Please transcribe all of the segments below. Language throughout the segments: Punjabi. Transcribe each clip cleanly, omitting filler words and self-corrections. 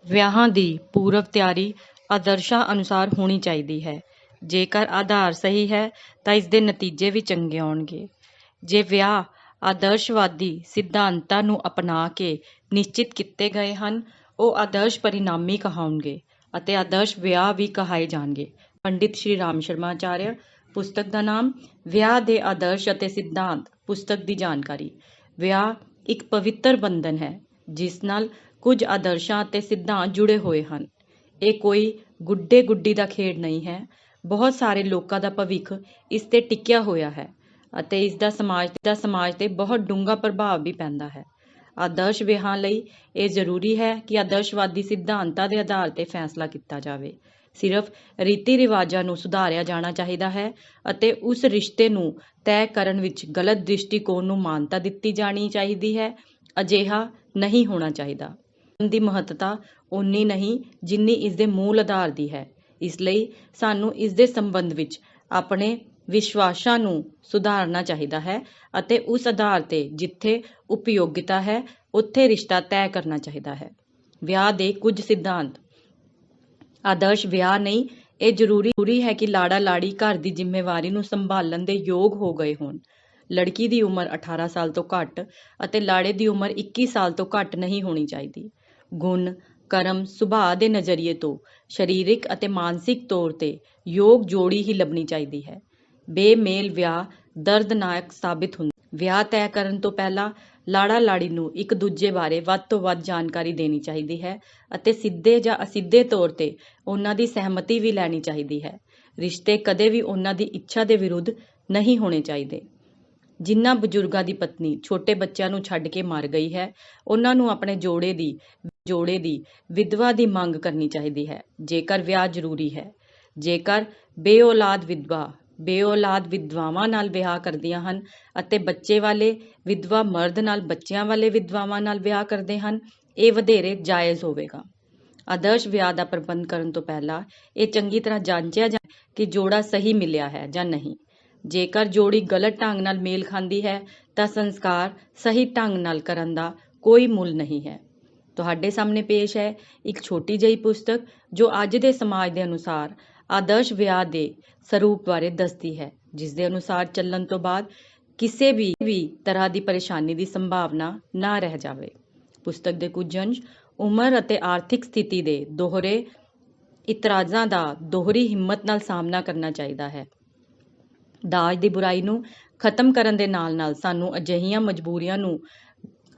ਵਿਆਹਾਂ ਦੀ ਪੂਰਵ ਤਿਆਰੀ ਆਦਰਸ਼ਾਂ ਅਨੁਸਾਰ ਹੋਣੀ ਚਾਹੀਦੀ ਹੈ। ਜੇਕਰ ਆਧਾਰ ਸਹੀ ਹੈ ਤਾਂ ਇਸ ਦੇ ਨਤੀਜੇ ਵੀ ਚੰਗੇ ਆਉਣਗੇ। ਜੇ ਵਿਆਹ ਆਦਰਸ਼ਵਾਦੀ ਸਿਧਾਂਤਾਂ ਨੂੰ ਅਪਣਾ ਕੇ ਨਿਸ਼ਚਿਤ ਕੀਤੇ ਗਏ ਹਨ, ਉਹ ਆਦਰਸ਼ ਪਰਿਣਾਮੀ ਕਹਾਉਣਗੇ ਅਤੇ ਆਦਰਸ਼ ਵਿਆਹ ਵੀ ਕਹਾਏ ਜਾਣਗੇ। ਪੰਡਿਤ ਸ਼੍ਰੀ ਰਾਮ ਸ਼ਰਮਾ ਆਚਾਰਿਆ। ਪੁਸਤਕ ਦਾ ਨਾਮ ਵਿਆਹ ਦੇ ਆਦਰਸ਼ ਅਤੇ ਸਿਧਾਂਤ। ਪੁਸਤਕ ਦੀ ਜਾਣਕਾਰੀ। ਵਿਆਹ ਇੱਕ ਪਵਿੱਤਰ ਬੰਧਨ ਹੈ ਜਿਸ ਨਾਲ ਕੁਝ ਆਦਰਸ਼ਾਂ ਅਤੇ ਸਿਧਾਂਤ ਜੁੜੇ ਹੋਏ ਹਨ। ਇਹ ਕੋਈ ਗੁੱਡੇ ਗੁੱਡੀ ਦਾ ਖੇਡ ਨਹੀਂ ਹੈ। ਬਹੁਤ ਸਾਰੇ ਲੋਕਾਂ ਦਾ ਭਵਿੱਖ ਇਸ ਤੇ ਟਿਕਿਆ ਹੋਇਆ ਹੈ ਅਤੇ ਇਸ ਦਾ ਸਮਾਜ ਤੇ ਬਹੁਤ ਡੂੰਘਾ ਪ੍ਰਭਾਵ ਵੀ ਪੈਂਦਾ ਹੈ। ਆਦਰਸ਼ ਵਿਆਹਾਂ ਲਈ ਇਹ ਜ਼ਰੂਰੀ ਹੈ ਕਿ ਆਦਰਸ਼ਵਾਦੀ ਸਿਧਾਂਤਾਂ ਦੇ ਆਧਾਰ ਤੇ ਫੈਸਲਾ ਕੀਤਾ ਜਾਵੇ। ਸਿਰਫ ਰੀਤੀ ਰਿਵਾਜਾਂ ਨੂੰ ਸੁਧਾਰਿਆ ਜਾਣਾ ਚਾਹੀਦਾ ਹੈ ਅਤੇ ਉਸ ਰਿਸ਼ਤੇ ਨੂੰ ਤੈਅ ਕਰਨ ਵਿੱਚ ਗਲਤ ਦ੍ਰਿਸ਼ਟੀਕੋਣ ਨੂੰ ਮਾਨਤਾ ਦਿੱਤੀ ਜਾਣੀ ਚਾਹੀਦੀ ਹੈ। ਅਜਿਹਾ ਨਹੀਂ ਹੋਣਾ ਚਾਹੀਦਾ। ਦੀ ਮਹੱਤਤਾ ਓਨੀ ਨਹੀਂ ਜਿੰਨੀ ਇਸ ਦੇ ਮੂਲ ਆਧਾਰ ਦੀ ਹੈ। ਇਸ ਲਈ ਸਾਨੂੰ ਇਸ ਦੇ ਸੰਬੰਧ ਵਿੱਚ ਆਪਣੇ ਵਿਸ਼ਵਾਸਾਂ ਨੂੰ ਸੁਧਾਰਨਾ ਚਾਹੀਦਾ ਹੈ ਅਤੇ ਉਸ ਆਧਾਰ ਤੇ ਜਿੱਥੇ ਉਪਯੋਗਤਾ ਹੈ ਉੱਥੇ ਰਿਸ਼ਤਾ ਤੈਅ ਕਰਨਾ ਚਾਹੀਦਾ ਹੈ। ਵਿਆਹ ਦੇ ਕੁਝ ਸਿਧਾਂਤ। ਆਦਰਸ਼ ਵਿਆਹ ਨਹੀਂ, ਇਹ ਜ਼ਰੂਰੀ ਹੈ ਕਿ ਲਾੜਾ ਲਾੜੀ ਘਰ ਦੀ ਜ਼ਿੰਮੇਵਾਰੀ ਨੂੰ ਸੰਭਾਲਣ ਦੇ ਯੋਗ ਹੋ ਗਏ ਹੋਣ। ਲੜਕੀ ਦੀ ਉਮਰ 18 ਸਾਲ ਤੋਂ ਘੱਟ ਅਤੇ ਲਾੜੇ ਦੀ ਉਮਰ 21 ਸਾਲ ਤੋਂ ਘੱਟ ਨਹੀਂ ਹੋਣੀ ਚਾਹੀਦੀ। ਗੁਣ, ਕਰਮ, ਸੁਭਾਅ ਦੇ ਨਜ਼ਰੀਏ ਤੋਂ ਸਰੀਰਕ ਅਤੇ ਮਾਨਸਿਕ ਤੌਰ ਤੇ ਯੋਗ ਜੋੜੀ ਹੀ ਲੱਭਣੀ ਚਾਹੀਦੀ ਹੈ। ਬੇਮੇਲ ਵਿਆਹ ਦਰਦਨਾਕ ਸਾਬਿਤ ਹੁੰਦਾ। ਵਿਆਹ ਤੈਅ ਕਰਨ ਤੋਂ ਪਹਿਲਾਂ ਲਾੜਾ ਲਾੜੀ ਨੂੰ ਇੱਕ ਦੂਜੇ ਬਾਰੇ ਵੱਧ ਤੋਂ ਵੱਧ ਜਾਣਕਾਰੀ ਦੇਣੀ ਚਾਹੀਦੀ ਹੈ ਅਤੇ ਸਿੱਧੇ ਜਾਂ ਅਸਿੱਧੇ ਤੌਰ ਤੇ ਉਹਨਾਂ ਦੀ ਸਹਿਮਤੀ ਵੀ ਲੈਣੀ ਚਾਹੀਦੀ ਹੈ। ਰਿਸ਼ਤੇ ਕਦੇ ਵੀ ਉਹਨਾਂ ਦੀ ਇੱਛਾ ਦੇ ਵਿਰੁੱਧ ਨਹੀਂ ਹੋਣੇ ਚਾਹੀਦੇ। ਜਿਨ੍ਹਾਂ ਬਜ਼ੁਰਗਾਂ ਦੀ ਪਤਨੀ ਛੋਟੇ ਬੱਚਿਆਂ ਨੂੰ ਛੱਡ ਕੇ ਮਰ ਗਈ ਹੈ, ਉਹਨਾਂ ਨੂੰ ਆਪਣੇ ਜੋੜੇ ਦੀ ਵਿਧਵਾ ਦੀ ਮੰਗ ਕਰਨੀ ਚਾਹੀਦੀ ਹੈ ਜੇਕਰ ਵਿਆਹ ਜ਼ਰੂਰੀ ਹੈ। ਜੇਕਰ ਬੇਔਲਾਦ ਵਿਧਵਾਵਾਂ ਨਾਲ ਵਿਆਹ ਕਰਦੀਆਂ ਹਨ ਅਤੇ ਬੱਚੇ ਵਾਲੇ ਵਿਧਵਾ ਮਰਦ ਨਾਲ ਬੱਚਿਆਂ ਵਾਲੇ ਵਿਧਵਾਵਾਂ ਨਾਲ ਵਿਆਹ ਕਰਦੇ ਹਨ, ਇਹ ਵਧੇਰੇ ਜਾਇਜ਼ ਹੋਵੇਗਾ। ਆਦਰਸ਼ ਵਿਆਹ ਦਾ ਪ੍ਰਬੰਧ ਕਰਨ ਤੋਂ ਪਹਿਲਾਂ ਇਹ ਚੰਗੀ ਤਰ੍ਹਾਂ ਜਾਂਚਿਆ ਜਾਏ ਕਿ ਜੋੜਾ ਸਹੀ ਮਿਲਿਆ ਹੈ ਜਾਂ ਨਹੀਂ। ਜੇਕਰ ਜੋੜੀ ਗਲਤ ਢੰਗ ਨਾਲ ਮੇਲ ਖਾਂਦੀ ਹੈ ਤਾਂ ਸੰਸਕਾਰ ਸਹੀ ਢੰਗ ਨਾਲ ਕਰਨ ਦਾ ਕੋਈ ਮੁੱਲ ਨਹੀਂ ਹੈ। ਤੁਹਾਡੇ ਸਾਹਮਣੇ ਪੇਸ਼ ਹੈ ਇੱਕ ਛੋਟੀ ਜਿਹੀ ਪੁਸਤਕ ਜੋ ਅੱਜ ਦੇ ਸਮਾਜ ਦੇ ਅਨੁਸਾਰ ਆਦਰਸ਼ ਵਿਆਹ ਦੇ ਸਰੂਪ ਬਾਰੇ ਦੱਸਦੀ ਹੈ, ਜਿਸ ਦੇ ਅਨੁਸਾਰ ਚੱਲਣ ਤੋਂ ਬਾਅਦ ਕਿਸੇ ਵੀ ਤਰ੍ਹਾਂ ਦੀ ਪਰੇਸ਼ਾਨੀ ਦੀ ਸੰਭਾਵਨਾ ਨਾ ਰਹਿ ਜਾਵੇ। ਪੁਸਤਕ ਦੇ ਕੁਝ ਅੰਸ਼। ਉਮਰ ਅਤੇ ਆਰਥਿਕ ਸਥਿਤੀ ਦੇ ਦੋਹਰੇ ਇਤਰਾਜ਼ਾਂ ਦਾ ਦੋਹਰੀ ਹਿੰਮਤ ਨਾਲ ਸਾਹਮਣਾ ਕਰਨਾ ਚਾਹੀਦਾ ਹੈ। ਦਾਜ ਦੀ ਬੁਰਾਈ ਨੂੰ ਖਤਮ ਕਰਨ ਦੇ ਨਾਲ ਸਾਨੂੰ ਅਜਿਹੀਆਂ ਮਜਬੂਰੀਆਂ ਨੂੰ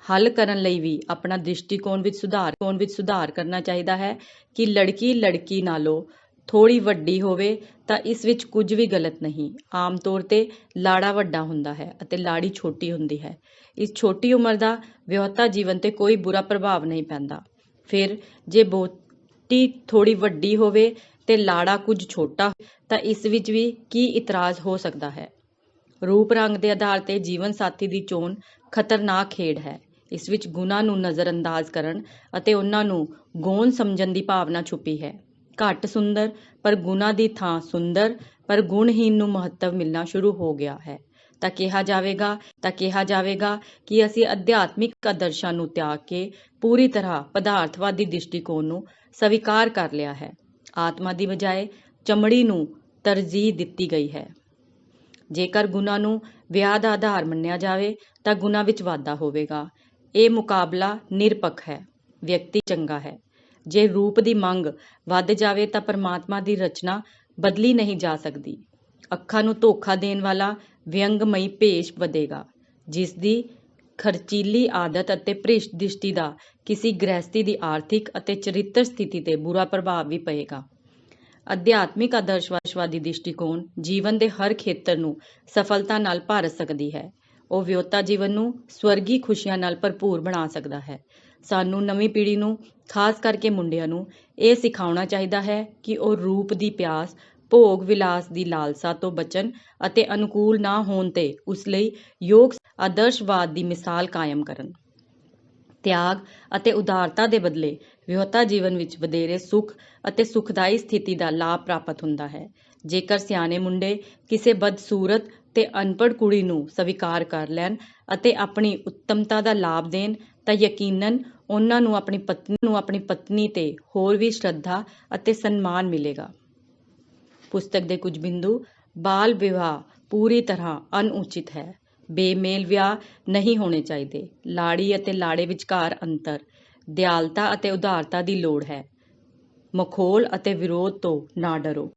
ਹੱਲ ਕਰਨ ਲਈ ਵੀ ਆਪਣਾ ਦ੍ਰਿਸ਼ਟੀਕੋਣ ਵਿੱਚ ਸੁਧਾਰ ਕਰਨਾ ਚਾਹੀਦਾ ਹੈ ਕਿ ਲੜਕੀ ਨਾਲੋਂ ਥੋੜੀ ਵੱਡੀ ਹੋਵੇ ਤਾਂ ਇਸ ਵਿੱਚ ਕੁਝ ਵੀ ਗਲਤ ਨਹੀਂ। ਆਮ ਤੌਰ ਤੇ ਲਾੜਾ ਵੱਡਾ ਹੁੰਦਾ ਹੈ ਅਤੇ ਲਾੜੀ ਛੋਟੀ ਹੁੰਦੀ ਹੈ। ਇਸ ਛੋਟੀ ਉਮਰ ਦਾ ਵਿਆਹੁਤਾ ਜੀਵਨ ਤੇ ਕੋਈ ਬੁਰਾ ਪ੍ਰਭਾਵ ਨਹੀਂ ਪੈਂਦਾ। ਫਿਰ ਜੇ ਬਹੁਤੀ ਥੋੜੀ ਵੱਡੀ ਹੋਵੇ ਤੇ ਲਾੜਾ ਕੁਝ ਛੋਟਾ ਤਾਂ ਇਸ ਵਿੱਚ ਵੀ ਕੀ ਇਤਰਾਜ਼ ਹੋ ਸਕਦਾ ਹੈ। ਰੂਪ ਰੰਗ ਦੇ ਆਧਾਰ ਤੇ ਜੀਵਨ ਸਾਥੀ ਦੀ ਚੋਣ ਖਤਰਨਾਕ ਖੇਡ ਹੈ। ਇਸ ਵਿੱਚ ਗੁਣਾਂ ਨੂੰ ਨਜ਼ਰਅੰਦਾਜ਼ ਕਰਨ ਅਤੇ ਉਹਨਾਂ ਨੂੰ ਗੌਣ ਸਮਝਣ ਦੀ ਭਾਵਨਾ ਛੁਪੀ ਹੈ। ਘੱਟ ਸੁੰਦਰ ਪਰ ਗੁਣਾਂ ਦੀ ਥਾਂ ਸੁੰਦਰ ਪਰ ਗੁਣਹੀਨ ਨੂੰ ਮਹੱਤਵ ਮਿਲਣਾ ਸ਼ੁਰੂ ਹੋ ਗਿਆ ਹੈ ਤਾਂ ਕਿਹਾ ਜਾਵੇਗਾ ਕਿ ਅਸੀਂ ਅਧਿਆਤਮਿਕ ਆਦਰਸ਼ਾਂ ਨੂੰ ਤਿਆਗ ਕੇ ਪੂਰੀ ਤਰ੍ਹਾਂ ਪਦਾਰਥਵਾਦੀ ਦ੍ਰਿਸ਼ਟੀਕੋਣ ਨੂੰ ਸਵੀਕਾਰ ਕਰ ਲਿਆ ਹੈ। ਆਤਮਾ ਦੀ ਬਜਾਏ ਚਮੜੀ ਨੂੰ ਤਰਜੀਹ ਦਿੱਤੀ ਗਈ ਹੈ। ਜੇਕਰ ਗੁਣਾਂ ਨੂੰ ਵਿਆਹ ਦਾ ਆਧਾਰ ਮੰਨਿਆ ਜਾਵੇ ਤਾਂ ਗੁਣਾਂ ਵਿੱਚ ਵਾਧਾ ਹੋਵੇਗਾ। ਇਹ ਮੁਕਾਬਲਾ ਨਿਰਪੱਖ ਹੈ। ਵਿਅਕਤੀ ਚੰਗਾ ਹੈ। ਜੇ ਰੂਪ ਦੀ ਮੰਗ ਵੱਧ ਜਾਵੇ ਤਾਂ ਪਰਮਾਤਮਾ ਦੀ ਰਚਨਾ ਬਦਲੀ ਨਹੀਂ ਜਾ ਸਕਦੀ। ਅੱਖਾਂ ਨੂੰ ਧੋਖਾ ਦੇਣ ਵਾਲਾ ਵਿਅੰਗਮਈ ਭੇਸ਼ ਵਧੇਗਾ, ਜਿਸ ਦੀ ਖਰਚੀਲੀ ਆਦਤ ਅਤੇ ਭ੍ਰਿਸ਼ਟ ਦ੍ਰਿਸ਼ਟੀ ਦਾ ਕਿਸੇ ਗ੍ਰਹਿਸਥੀ ਦੀ ਆਰਥਿਕ ਅਤੇ ਚਰਿੱਤਰ ਸਥਿਤੀ ਤੇ ਬੁਰਾ ਪ੍ਰਭਾਵ ਵੀ ਪਏਗਾ। ਅਧਿਆਤਮਿਕ ਆਦਰਸ਼ਵਾਦੀ ਦ੍ਰਿਸ਼ਟੀਕੋਣ ਜੀਵਨ ਦੇ ਹਰ ਖੇਤਰ ਨੂੰ ਸਫਲਤਾ ਨਾਲ ਭਰ ਸਕਦੀ ਹੈ। ਉਹ ਵਿਆਹੁਤਾ ਜੀਵਨ ਨੂੰ ਸਵਰਗੀ ਖੁਸ਼ੀਆਂ ਨਾਲ ਭਰਪੂਰ ਬਣਾ ਸਕਦਾ ਹੈ। ਸਾਨੂੰ ਨਵੀਂ ਪੀੜ੍ਹੀ ਨੂੰ, ਖਾਸ ਕਰਕੇ ਮੁੰਡਿਆਂ ਨੂੰ, ਇਹ ਸਿਖਾਉਣਾ ਚਾਹੀਦਾ ਹੈ ਕਿ ਉਹ ਰੂਪ ਦੀ ਪਿਆਸ, ਭੋਗ ਵਿਲਾਸ ਦੀ ਲਾਲਸਾ ਤੋਂ ਬਚਣ ਅਤੇ ਅਨੁਕੂਲ ਨਾ ਹੋਣ ਤੇ ਉਸ ਲਈ ਯੋਗ ਆਦਰਸ਼ਵਾਦ ਦੀ ਮਿਸਾਲ ਕਾਇਮ ਕਰਨ। ਤਿਆਗ ਅਤੇ ਉਦਾਰਤਾ ਦੇ ਬਦਲੇ ਵਿਆਹੁਤਾ ਜੀਵਨ ਵਿੱਚ ਵਧੇਰੇ ਸੁੱਖ ਅਤੇ ਸੁਖਦਾਈ ਸਥਿਤੀ ਦਾ ਲਾਭ ਪ੍ਰਾਪਤ ਹੁੰਦਾ ਹੈ। ਜੇਕਰ ਸਿਆਣੇ ਮੁੰਡੇ ਕਿਸੇ ਬਦਸੂਰਤ ਤੇ ਅਨਪੜ੍ਹ ਕੁੜੀ ਨੂੰ ਸਵੀਕਾਰ ਕਰ ਲੈਣ ਅਤੇ ਆਪਣੀ ਉੱਤਮਤਾ ਦਾ ਲਾਭ ਦੇਣ ਤਾਂ ਯਕੀਨਨ ਉਹਨਾਂ ਨੂੰ ਆਪਣੀ ਪਤਨੀ ਤੇ ਹੋਰ ਵੀ ਸ਼ਰਧਾ ਅਤੇ ਸਨਮਾਨ ਮਿਲੇਗਾ। ਪੁਸਤਕ ਦੇ ਕੁਝ ਬਿੰਦੂ। ਬਾਲ ਵਿਆਹ ਪੂਰੀ ਤਰ੍ਹਾਂ ਅਣਉਚਿਤ ਹੈ। ਬੇਮੇਲ ਵਿਆਹ ਨਹੀਂ ਹੋਣੇ ਚਾਹੀਦੇ। ਲਾੜੀ ਅਤੇ ਲਾੜੇ ਵਿਚਕਾਰ ਅੰਤਰ। ਦਿਆਲਤਾ ਅਤੇ ਉਦਾਰਤਾ ਦੀ ਲੋੜ ਹੈ। ਮਖੌਲ ਅਤੇ ਵਿਰੋਧ ਤੋਂ ਨਾ ਡਰੋ।